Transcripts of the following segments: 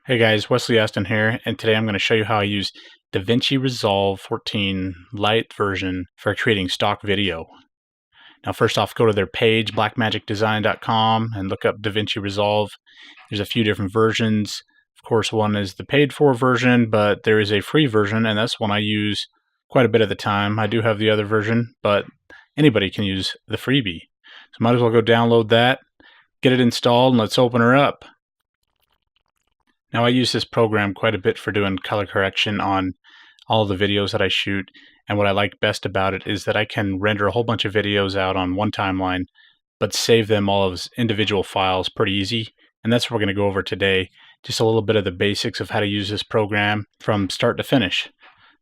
Hey guys, Wesley Aston here, and today I'm going to show you how I use DaVinci Resolve 14 Lite version for creating stock video. Now first off, go to their page, blackmagicdesign.com, and look up DaVinci Resolve. There's a few different versions. Of course, one is the paid-for version, but there is a free version, and that's one I use quite a bit of the time. I do have the other version, but anybody can use the freebie. So might as well go download that, get it installed, and let's open her up. Now I use this program quite a bit for doing color correction on all the videos that I shoot, and what I like best about it is that I can render a whole bunch of videos out on one timeline, but save them all as individual files pretty easy, and that's what we're going to go over today, just a little bit of the basics of how to use this program from start to finish.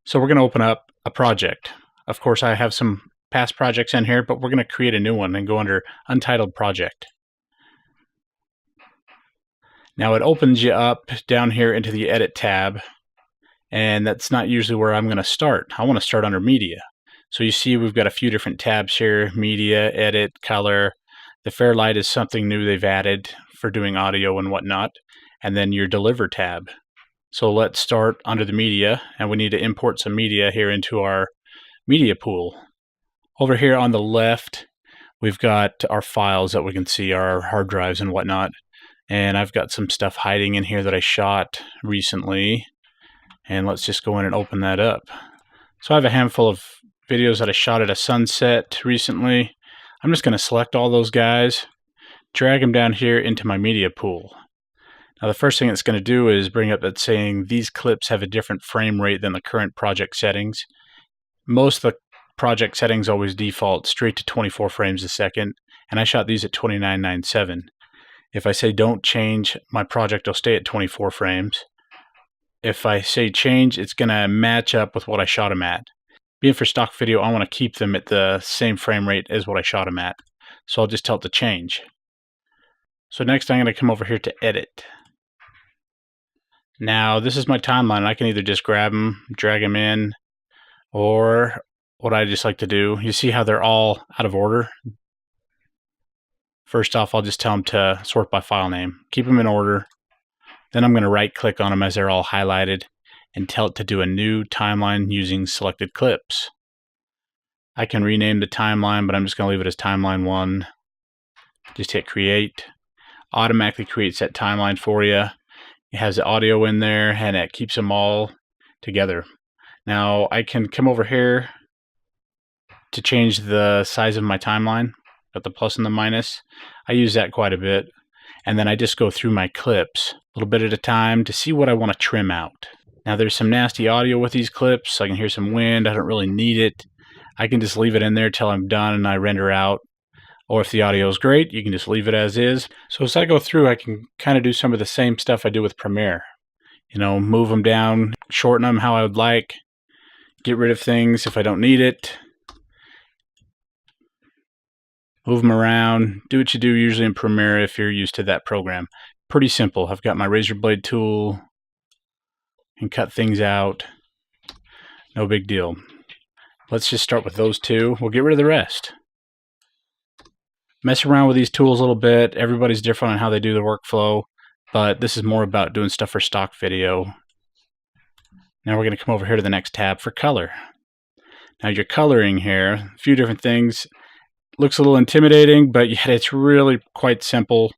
So we're going to open up a project. Of course, I have some past projects in here, but we're going to create a new one and go under Untitled Project. Now it opens you up down here into the Edit tab, and that's not usually where I'm going to start. I want to start under Media. So you see we've got a few different tabs here: Media, Edit, Color. The Fairlight is something new they've added for doing audio and whatnot, and then your Deliver tab. So let's start under the Media, and we need to import some media here into our media pool. Over here on the left, we've got our files that we can see, our hard drives and whatnot. And I've got some stuff hiding in here that I shot recently. And let's just go in and open that up. So I have a handful of videos that I shot at a sunset recently. I'm just going to select all those guys, drag them down here into my media pool. Now the first thing it's going to do is bring up that saying these clips have a different frame rate than the current project settings. Most of the project settings always default straight to 24 frames a second, and I shot these at 29.97. If I say don't change, my project will stay at 24 frames. If I say change, it's going to match up with what I shot them at. Being for stock video, I want to keep them at the same frame rate as what I shot them at. So I'll just tell it to change. So next I'm going to come over here to Edit. Now this is my timeline. I can either just grab them, drag them in, or what I just like to do, you see how they're all out of order? First off, I'll just tell them to sort by file name. Keep them in order. Then I'm going to right click on them as they're all highlighted and tell it to do a new timeline using selected clips. I can rename the timeline, but I'm just going to leave it as timeline 1. Just hit create. Automatically creates that timeline for you. It has the audio in there and it keeps them all together. Now I can come over here to change the size of my timeline. Got the plus and the minus. I use that quite a bit. And then I just go through my clips a little bit at a time to see what I want to trim out. Now there's some nasty audio with these clips. I can hear some wind. I don't really need it. I can just leave it in there till I'm done and I render out. Or if the audio is great, you can just leave it as is. So as I go through, I can kind of do some of the same stuff I do with Premiere. You know, move them down, shorten them how I would like, get rid of things if I don't need it. Move them around, do what you do usually in Premiere if you're used to that program. Pretty simple. I've got my razor blade tool and cut things out. No big deal. Let's just start with those two. We'll get rid of the rest. Mess around with these tools a little bit. Everybody's different on how they do the workflow, but this is more about doing stuff for stock video. Now we're going to come over here to the next tab for color. Now you're coloring here, a few different things. Looks a little intimidating, but yet it's really quite simple.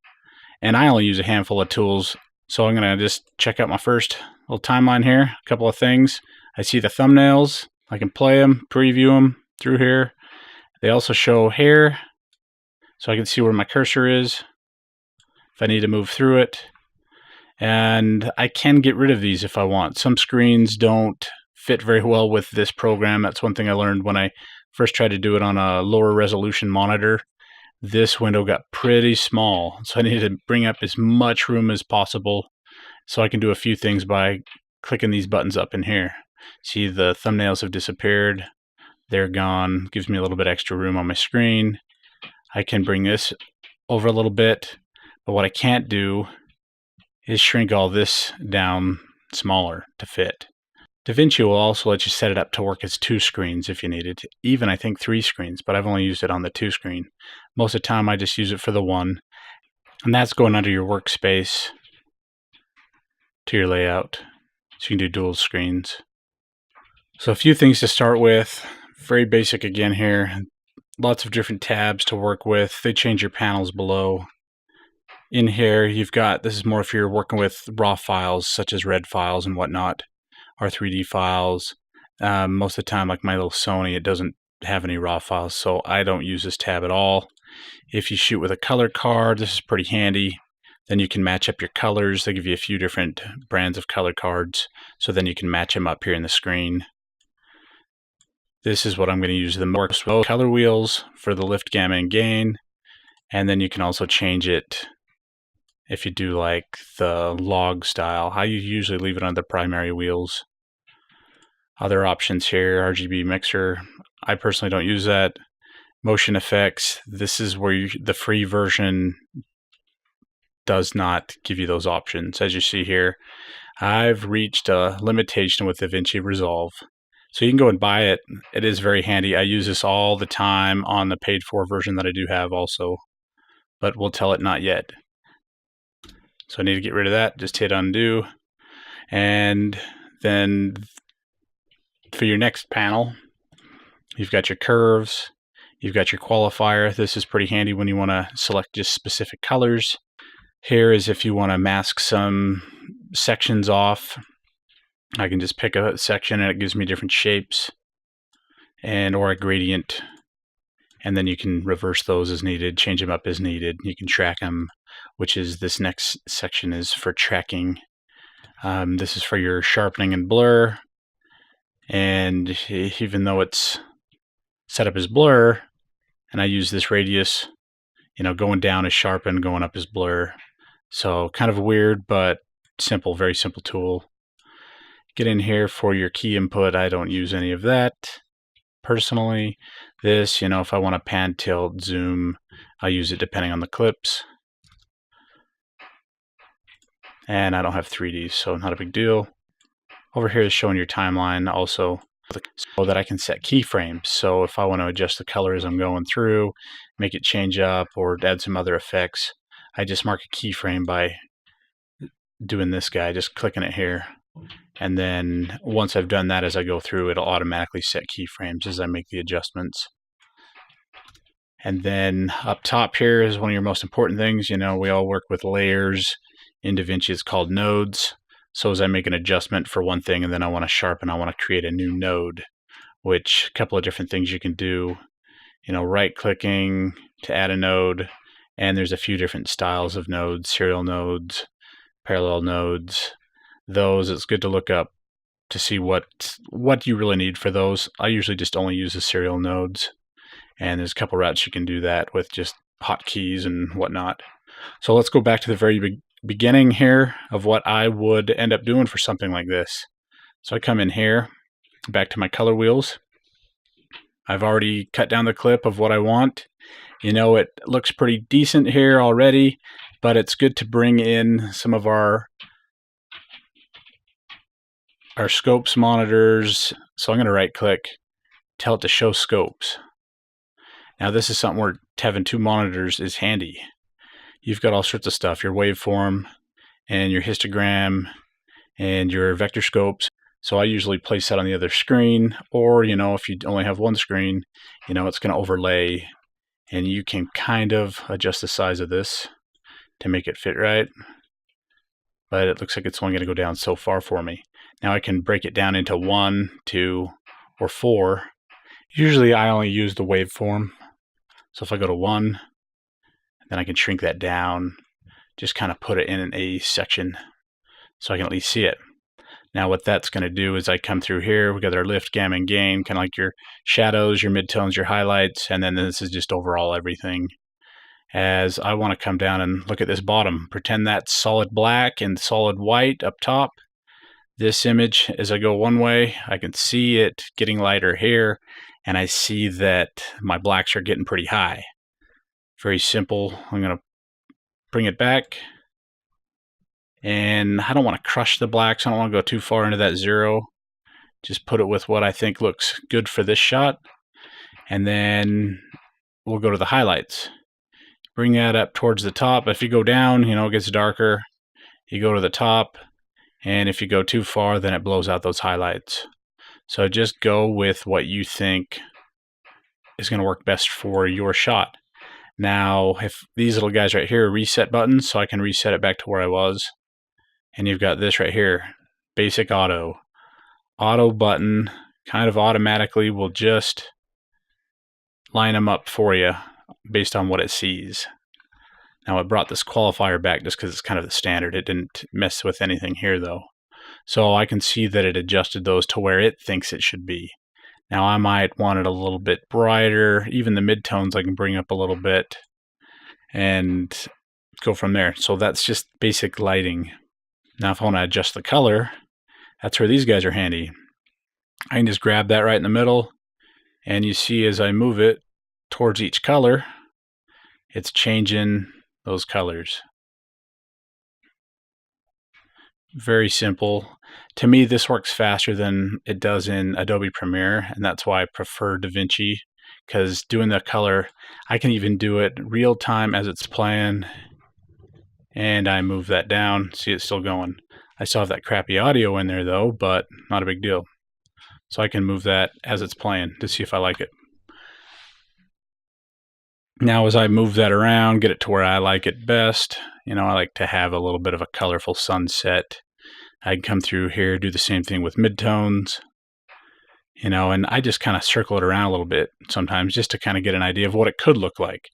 And I only use a handful of tools. So I'm going to just check out my first little timeline here. A couple of things. I see the thumbnails. I can play them, preview them through here. They also show hair. So I can see where my cursor is if I need to move through it. And I can get rid of these if I want. Some screens don't fit very well with this program. That's one thing I learned when I first tried to do it on a lower resolution monitor. This window got pretty small, so I needed to bring up as much room as possible so I can do a few things by clicking these buttons up in here. See, the thumbnails have disappeared. They're gone. Gives me a little bit extra room on my screen. I can bring this over a little bit, but what I can't do is shrink all this down smaller to fit. DaVinci will also let you set it up to work as 2 screens if you need it, even I think 3 screens, but I've only used it on the 2 screen. Most of the time I just use it for the 1, and that's going under your workspace to your layout. So you can do dual screens. So a few things to start with. Very basic again here. Lots of different tabs to work with. They change your panels below. In here, you've got, this is more if you're working with raw files, such as red files and whatnot, or 3D files. Most of the time, like my little Sony, it doesn't have any raw files, so I don't use this tab at all. If you shoot with a color card, this is pretty handy. Then you can match up your colors. They give you a few different brands of color cards, so then you can match them up here in the screen. This is what I'm going to use the most with color wheels for the lift, gamma, and gain. And then you can also change it if you do like the log style. I usually leave it on the primary wheels. Other options here, RGB mixer. I personally don't use that. Motion effects. This is where the free version does not give you those options. As you see here, I've reached a limitation with DaVinci Resolve. So you can go and buy it. It is very handy. I use this all the time on the paid for version that I do have also, but we'll tell it not yet. So I need to get rid of that. Just hit undo. And then for your next panel, you've got your curves. You've got your qualifier. This is pretty handy when you want to select just specific colors. Here is if you want to mask some sections off. I can just pick a section and it gives me different shapes and or a gradient. And then you can reverse those as needed, change them up as needed. You can track them, which is this next section is for tracking. This is for your sharpening and blur. And even though it's set up as blur, and I use this radius, going down is sharpen, going up is blur. So kind of weird, but simple, very simple tool. Get in here for your key input. I don't use any of that personally. This, if I want to pan, tilt, zoom, I use it depending on the clips. And I don't have 3D, so not a big deal. Over here is showing your timeline also, so that I can set keyframes. So if I want to adjust the color as I'm going through, make it change up, or add some other effects, I just mark a keyframe by doing this guy, just clicking it here. And then once I've done that, as I go through, it'll automatically set keyframes as I make the adjustments. And then up top here is one of your most important things. We all work with layers. In DaVinci, it's called nodes. So as I make an adjustment for one thing and then I want to sharpen, I want to create a new node, which a couple of different things you can do. Right clicking to add a node. And there's a few different styles of nodes, serial nodes, parallel nodes. Those, it's good to look up to see what you really need for those. I usually just only use the serial nodes, and there's a couple routes you can do that with just hotkeys and whatnot. So let's go back to the very beginning here of what I would end up doing for something like this. So I come in here, back to my color wheels. I've already cut down the clip of what I want. It looks pretty decent here already, but it's good to bring in some of our scopes monitors. So I'm going to right click, tell it to show scopes. Now this is something where having two monitors is handy. You've got all sorts of stuff, your waveform and your histogram and your vector scopes. So I usually place that on the other screen, or if you only have one screen, it's going to overlay, and you can kind of adjust the size of this to make it fit right. But it looks like it's only going to go down so far for me. Now I can break it down into 1, 2, or 4. Usually I only use the waveform. So if I go to 1, then I can shrink that down, just kind of put it in a section so I can at least see it. Now what that's going to do is I come through here, we got our lift, gamma, and gain, kind of like your shadows, your midtones, your highlights, and then this is just overall everything. As I want to come down and look at this bottom, pretend that's solid black and solid white up top. This image, as I go one way, I can see it getting lighter here, and I see that my blacks are getting pretty high. Very simple. I'm going to bring it back, and I don't want to crush the blacks. I don't want to go too far into that 0. Just put it with what I think looks good for this shot, and then we'll go to the highlights. Bring that up towards the top. If you go down, it gets darker. You go to the top, And if you go too far, then it blows out those highlights. So just go with what you think is going to work best for your shot. Now, if these little guys right here are reset buttons, so I can reset it back to where I was. And you've got this right here, basic auto. Auto button kind of automatically will just line them up for you based on what it sees. Now it brought this qualifier back just because it's kind of the standard. It didn't mess with anything here though. So I can see that it adjusted those to where it thinks it should be. Now I might want it a little bit brighter. Even the midtones I can bring up a little bit and go from there. So that's just basic lighting. Now if I want to adjust the color, that's where these guys are handy. I can just grab that right in the middle, and you see as I move it towards each color, it's changing those colors. Very simple. To me, this works faster than it does in Adobe Premiere, and that's why I prefer DaVinci, because doing the color, I can even do it real time as it's playing, and I move that down. See, it's still going. I still have that crappy audio in there though, but not a big deal. So I can move that as it's playing to see if I like it. Now as I move that around, get it to where I like it best, I like to have a little bit of a colorful sunset. I can come through here, do the same thing with midtones, and I just kind of circle it around a little bit sometimes just to kind of get an idea of what it could look like.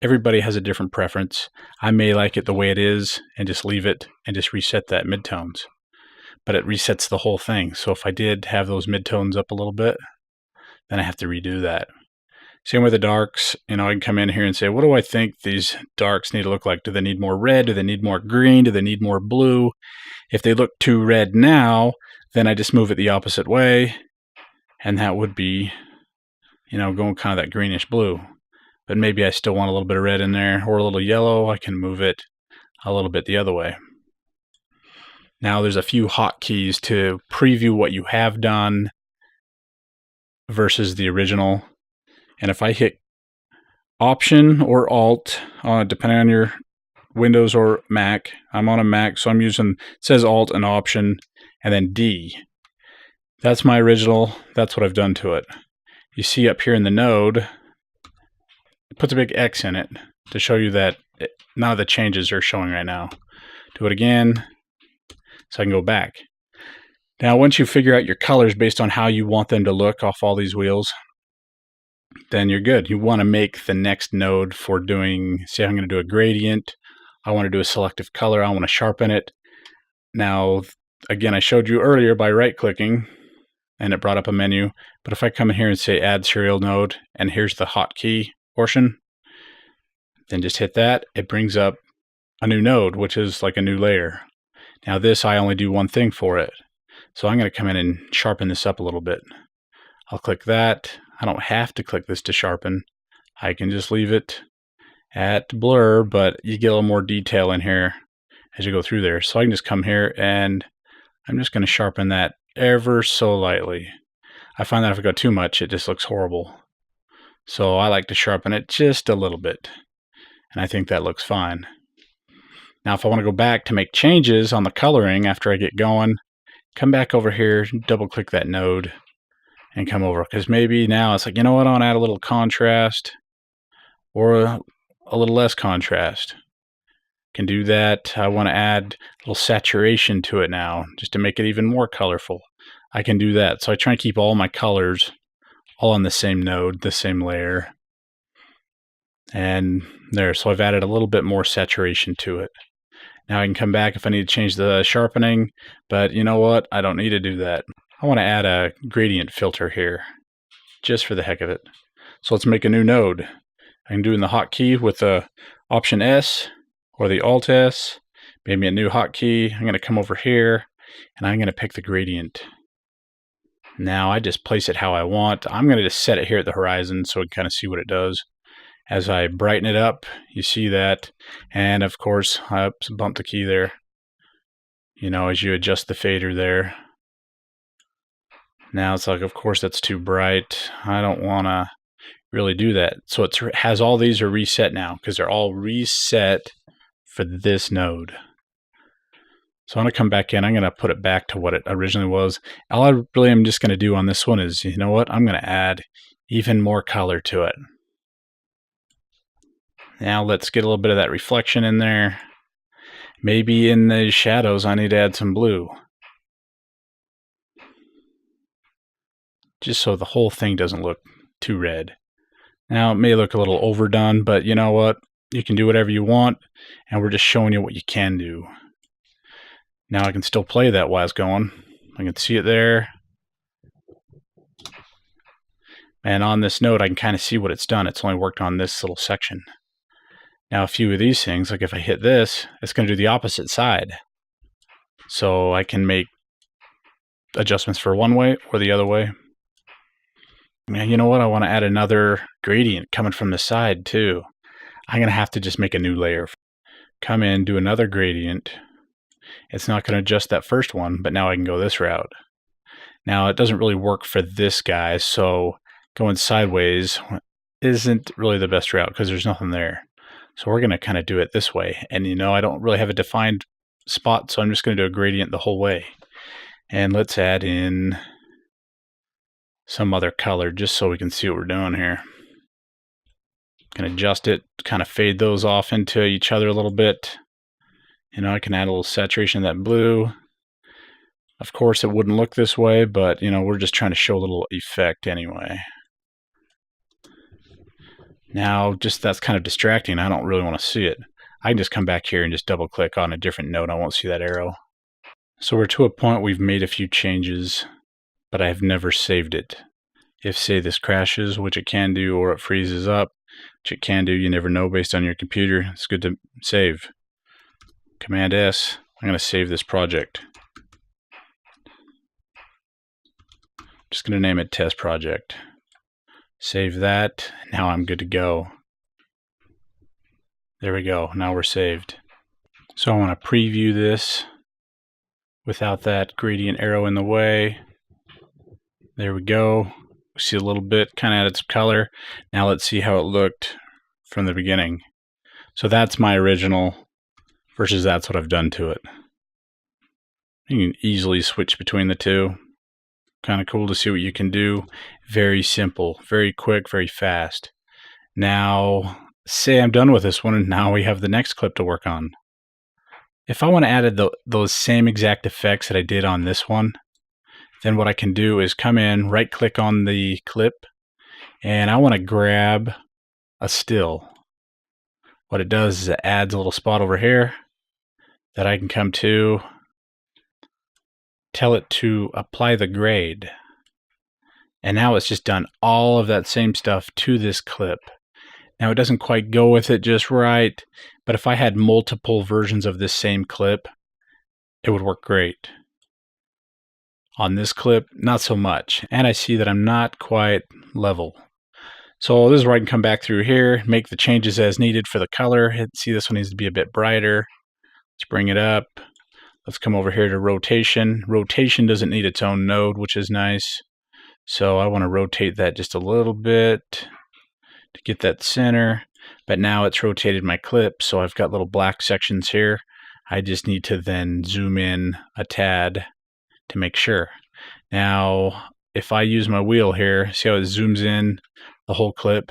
Everybody has a different preference. I may like it the way it is and just leave it and just reset that midtones. But it resets the whole thing. So if I did have those midtones up a little bit, then I have to redo that. Same with the darks. I can come in here and say, what do I think these darks need to look like? Do they need more red? Do they need more green? Do they need more blue? If they look too red now, then I just move it the opposite way. And that would be, going kind of that greenish blue. But maybe I still want a little bit of red in there or a little yellow. I can move it a little bit the other way. Now there's a few hotkeys to preview what you have done versus the original. And if I hit Option or Alt, depending on your Windows or Mac, I'm on a Mac, so I'm using, it says Alt and Option, and then D. That's my original. That's what I've done to it. You see up here in the node, it puts a big X in it to show you that none of the changes are showing right now. Do it again. So I can go back. Now, once you figure out your colors based on how you want them to look off all these wheels, then you're good. You want to make the next node for doing, say I'm going to do a gradient. I want to do a selective color. I want to sharpen it. Now, again, I showed you earlier by right-clicking, and it brought up a menu. But if I come in here and say Add Serial Node, and here's the hotkey portion, then just hit that. It brings up a new node, which is like a new layer. Now this, I only do one thing for it. So I'm going to come in and sharpen this up a little bit. I'll click that. I don't have to click this to sharpen. I can just leave it at blur, but you get a little more detail in here as you go through there. So I can just come here and I'm just going to sharpen that ever so lightly. I find that if I go too much, it just looks horrible. So I like to sharpen it just a little bit. And I think that looks fine. Now, if I want to go back to make changes on the coloring after I get going, come back over here, double click that node and come over. Because maybe now it's like, I want to add a little contrast or a little less contrast. Can do that. I want to add a little saturation to it now just to make it even more colorful. I can do that. So I try and keep all my colors all on the same node, the same layer. And there, so I've added a little bit more saturation to it. Now I can come back if I need to change the sharpening, but you know what? I don't need to do that. I want to add a gradient filter here, just for the heck of it. So let's make a new node. I can do in the hotkey with the Option S or the Alt S, maybe a new hotkey. I'm going to come over here and I'm going to pick the gradient. Now I just place it how I want. I'm going to just set it here at the horizon so we can kind of see what it does. As I brighten it up, you see that. And of course, I bump the key there. As you adjust the fader there. Now it's like, of course, that's too bright. I don't want to really do that. So it has all these are reset now because they're all reset for this node. So I'm going to come back in. I'm going to put it back to what it originally was. All I really am just going to do on this one is, you know what? I'm going to add even more color to it. Now let's get a little bit of that reflection in there. Maybe in the shadows I need to add some blue. Just so the whole thing doesn't look too red. Now it may look a little overdone, but you know what? You can do whatever you want, and we're just showing you what you can do. Now I can still play that while it's going. I can see it there. And on this note, I can kind of see what it's done. It's only worked on this little section. Now a few of these things, like if I hit this, it's going to do the opposite side. So I can make adjustments for one way or the other way. Now, you know what? I want to add another gradient coming from the side too. I'm going to have to just make a new layer. Come in, do another gradient. It's not going to adjust that first one, but now I can go this route. Now it doesn't really work for this guy, so going sideways isn't really the best route because there's nothing there. So we're going to kind of do it this way. And you know, I don't really have a defined spot, so I'm just going to do a gradient the whole way. And let's add in some other color just so we can see what we're doing here. Can adjust it, kind of fade those off into each other a little bit. You know, I can add a little saturation of that blue. Of course, it wouldn't look this way, but you know, we're just trying to show a little effect anyway. Now, just that's kind of distracting. I don't really want to see it. I can just come back here and just double click on a different node. I won't see that arrow. So we're to a point we've made a few changes, but I have never saved it. If, say, this crashes, which it can do, or it freezes up, which it can do, you never know based on your computer, it's good to save. Command S, I'm going to save this project. Just going to name it test project. Save that. Now I'm good to go. There we go. Now we're saved. So I want to preview this without that gradient arrow in the way. There we go. We see a little bit, kind of added some color. Now let's see how it looked from the beginning. So that's my original versus that's what I've done to it. You can easily switch between the two. Kind of cool to see what you can do. Very simple, very quick, very fast. Now, say I'm done with this one, and now we have the next clip to work on. If I want to add those same exact effects that I did on this one, then what I can do is come in, right click on the clip, and I want to grab a still. What it does is it adds a little spot over here that I can come to, tell it to apply the grade. And now it's just done all of that same stuff to this clip. Now it doesn't quite go with it just right, but if I had multiple versions of this same clip, it would work great. On this clip, not so much. And I see that I'm not quite level. So this is where I can come back through here, make the changes as needed for the color. See, this one needs to be a bit brighter. Let's bring it up. Let's come over here to rotation. Rotation doesn't need its own node, which is nice. So I want to rotate that just a little bit to get that center. But now it's rotated my clip, so I've got little black sections here. I just need to then zoom in a tad to make sure. Now, if I use my wheel here, see how it zooms in the whole clip?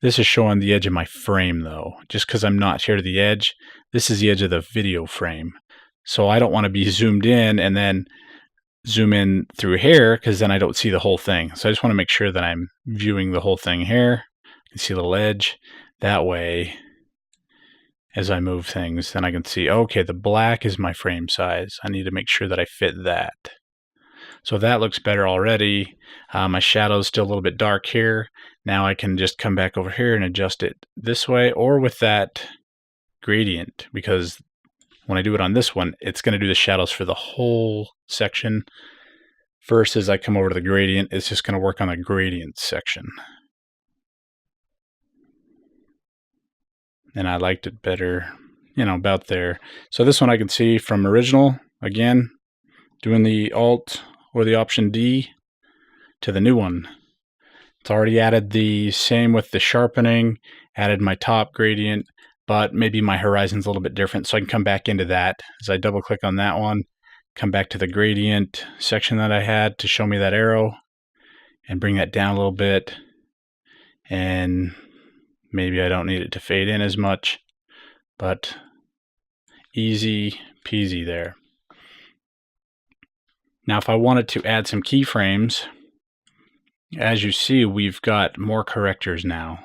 This is showing the edge of my frame though. Just because I'm not here to the edge, this is the edge of the video frame. So I don't want to be zoomed in and then zoom in through here because then I don't see the whole thing. So I just want to make sure that I'm viewing the whole thing here. You can see a little edge. That way, as I move things, then I can see, okay, the black is my frame size. I need to make sure that I fit that. So that looks better already. My shadow is still a little bit dark here. Now I can just come back over here and adjust it this way or with that gradient, because when I do it on this one, it's going to do the shadows for the whole section. Versus I come over to the gradient, it's just going to work on the gradient section. And I liked it better, you know, about there. So this one I can see from original, again, doing the Alt or the Option D to the new one. It's already added the same with the sharpening, added my top gradient, but maybe my horizon's a little bit different, so I can come back into that. As I double click on that one, come back to the gradient section that I had to show me that arrow, and bring that down a little bit, and maybe I don't need it to fade in as much, but easy peasy there. Now if I wanted to add some keyframes, as you see, we've got more correctors now.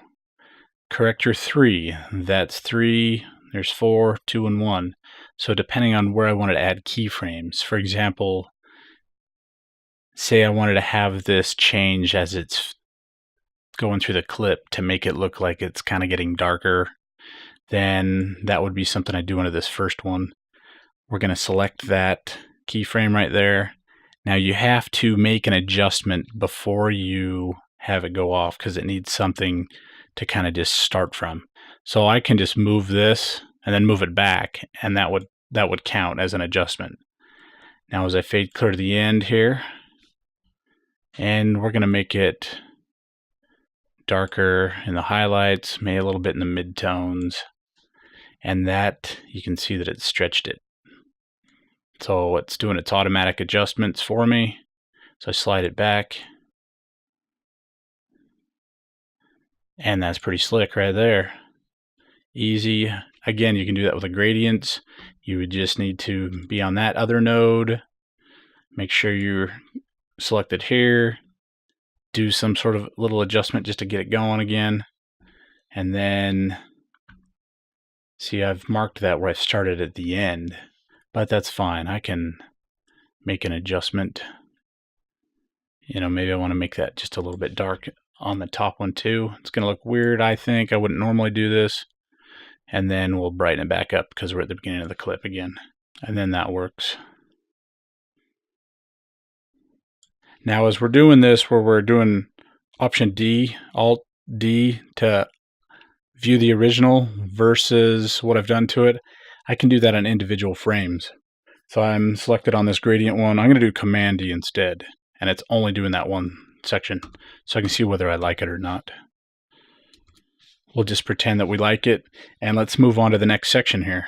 Corrector 3, that's 3, there's 4, 2, and 1. So depending on where I wanted to add keyframes, for example, say I wanted to have this change as it's going through the clip to make it look like it's kind of getting darker, then that would be something I'd do under this first one. We're going to select that keyframe right there. Now you have to make an adjustment before you have it go off because it needs something to kind of just start from. So I can just move this and then move it back, and that would count as an adjustment. Now as I fade clear to the end here, and we're going to make it darker in the highlights, maybe a little bit in the midtones, and that you can see that it's stretched it. So it's doing its automatic adjustments for me. So I slide it back, and that's pretty slick right there. Easy. Again, you can do that with the gradients. You would just need to be on that other node, make sure you're selected here, do some sort of little adjustment just to get it going again, and then see, I've marked that where I started at the end, but that's fine. I can make an adjustment. You know, maybe I want to make that just a little bit dark on the top one too. It's going to look weird, I think. I wouldn't normally do this. And then we'll brighten it back up because we're at the beginning of the clip again. And then that works. Now as we're doing this, where we're doing Option D, Alt D to view the original versus what I've done to it, I can do that on individual frames. So I'm selected on this gradient one. I'm going to do Command D instead, and it's only doing that one section, so I can see whether I like it or not. We'll just pretend that we like it, and let's move on to the next section here.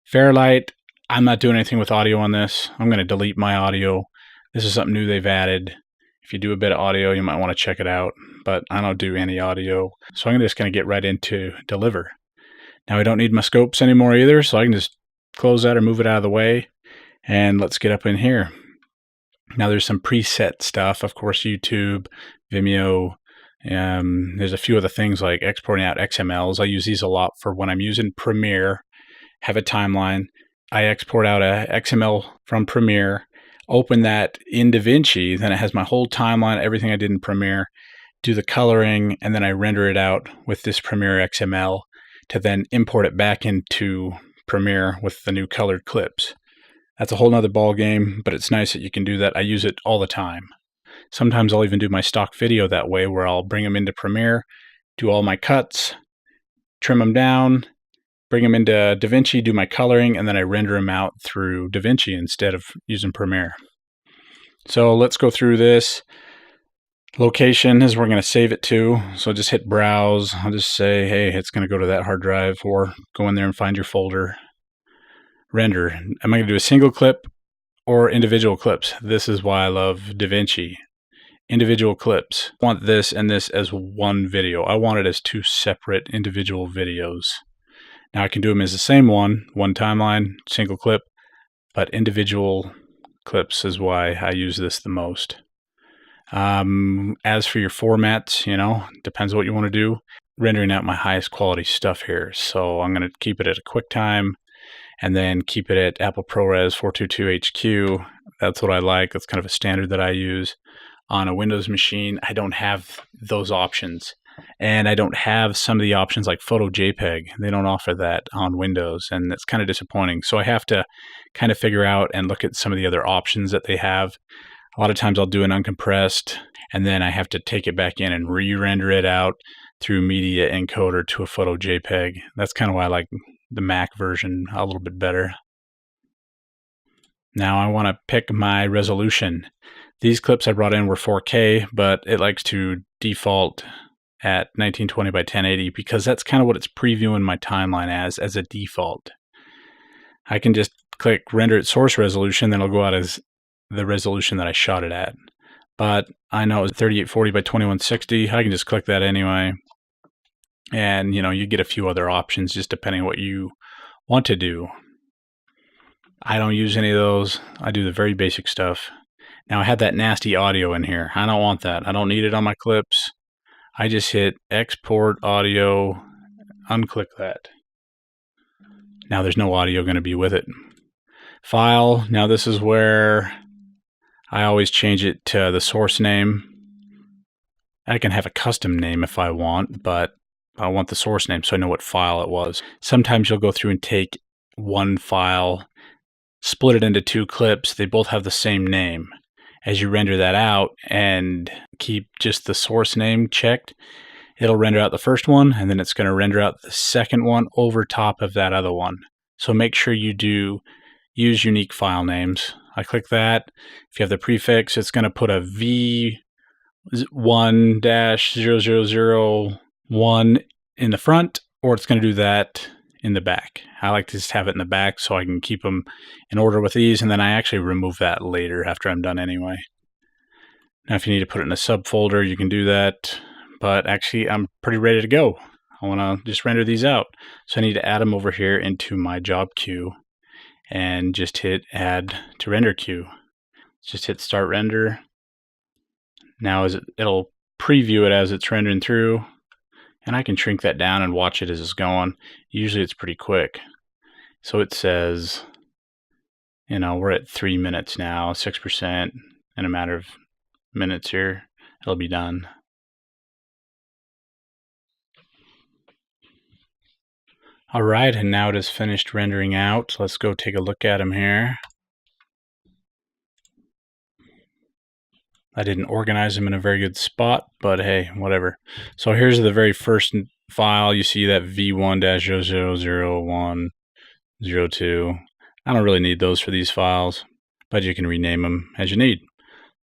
Fairlight, I'm not doing anything with audio on this. I'm going to delete my audio. This is something new they've added. If you do a bit of audio, you might want to check it out, but I don't do any audio. So I'm just going to get right into Deliver. Now I don't need my scopes anymore either, so I can just close that or move it out of the way. And let's get up in here. Now there's some preset stuff, of course, YouTube, Vimeo. There's a few other things like exporting out XMLs. I use these a lot for when I'm using Premiere, have a timeline. I export out a XML from Premiere, open that in DaVinci, then it has my whole timeline, everything I did in Premiere, do the coloring, and then I render it out with this Premiere XML to then import it back into Premiere with the new colored clips. That's a whole nother ball game, but it's nice that you can do that. I use it all the time. Sometimes I'll even do my stock video that way, where I'll bring them into Premiere, do all my cuts, trim them down, bring them into DaVinci, do my coloring, and then I render them out through DaVinci instead of using Premiere. So let's go through this. Location is where we're going to save it to. So just hit Browse. I'll just say, hey, it's going to go to that hard drive, or go in there and find your folder. Render. Am I going to do a single clip or individual clips? This is why I love DaVinci. Individual clips. I want this and this as one video. I want it as two separate individual videos. Now I can do them as the same one timeline, single clip, but individual clips is why I use this the most. As for your formats, depends what you want to do. Rendering out my highest quality stuff here. So I'm going to keep it at a QuickTime, and then keep it at Apple ProRes 422 HQ. That's what I like. That's kind of a standard that I use. On a Windows machine, I don't have those options. And I don't have some of the options like Photo JPEG. They don't offer that on Windows, and that's kind of disappointing. So I have to kind of figure out and look at some of the other options that they have. A lot of times I'll do an uncompressed, and then I have to take it back in and re-render it out through Media Encoder to a Photo JPEG. That's kind of why I like the Mac version a little bit better. Now I want to pick my resolution. These clips I brought in were 4K, but it likes to default at 1920 by 1080 because that's kind of what it's previewing my timeline as a default. I can just click render at source resolution, then it'll go out as the resolution that I shot it at. But I know it's 3840 by 2160. I can just click that anyway. And you get a few other options just depending on what you want to do. I don't use any of those. I do the very basic stuff. Now I had that nasty audio in here. I don't want that. I don't need it on my clips. I just hit export audio, unclick that. Now there's no audio going to be with it. File. Now this is where I always change it to the source name. I can have a custom name if I want, but I want the source name so I know what file it was. Sometimes you'll go through and take one file, split it into two clips. They both have the same name. As you render that out and keep just the source name checked, it'll render out the first one, and then it's going to render out the second one over top of that other one. So make sure you do use unique file names. I click that. If you have the prefix, it's going to put a V1-0001 in the front, or it's going to do that in the back. I like to just have it in the back so I can keep them in order with these, and then I actually remove that later after I'm done anyway. Now if you need to put it in a subfolder, you can do that, but actually I'm pretty ready to go. I want to just render these out. So I need to add them over here into my job queue and just hit add to render queue. Just hit start render. Now it'll preview it as it's rendering through, and I can shrink that down and watch it as it's going. Usually it's pretty quick. So it says, we're at 3 minutes now, 6%. In a matter of minutes here, it'll be done. All right, and now it is finished rendering out. Let's go take a look at them here. I didn't organize them in a very good spot, but hey, whatever. So here's the very first file. You see that V1-000102. I don't really need those for these files, but you can rename them as you need.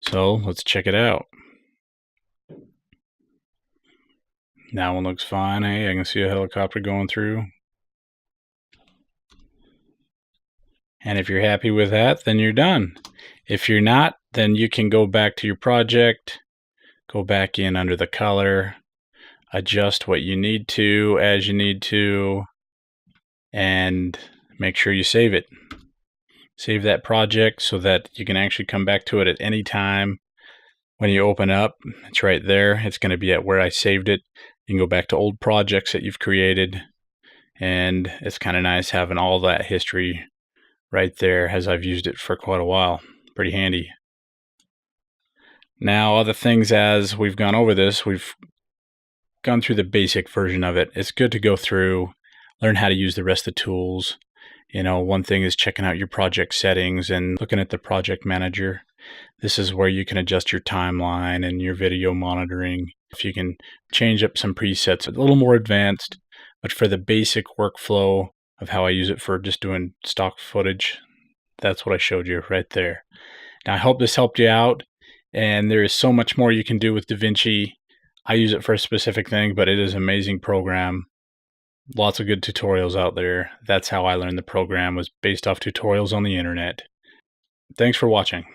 So let's check it out. That one looks fine. Hey, I can see a helicopter going through. And if you're happy with that, then you're done. If you're not, then you can go back to your project, go back in under the color, adjust what you need to as you need to, and make sure you save it. Save that project so that you can actually come back to it at any time. When you open up, it's right there. It's going to be at where I saved it. You can go back to old projects that you've created, and it's kind of nice having all that history right there as I've used it for quite a while. Pretty handy. Now, other things as we've gone over this, we've gone through the basic version of it. It's good to go through, learn how to use the rest of the tools. One thing is checking out your project settings and looking at the project manager. This is where you can adjust your timeline and your video monitoring. If you can change up some presets, a little more advanced, but for the basic workflow of how I use it for just doing stock footage, that's what I showed you right there. Now, I hope this helped you out, and there is so much more you can do with DaVinci. I use it for a specific thing, but it is an amazing program. Lots of good tutorials out there. That's how I learned the program, was based off tutorials on the internet. Thanks for watching.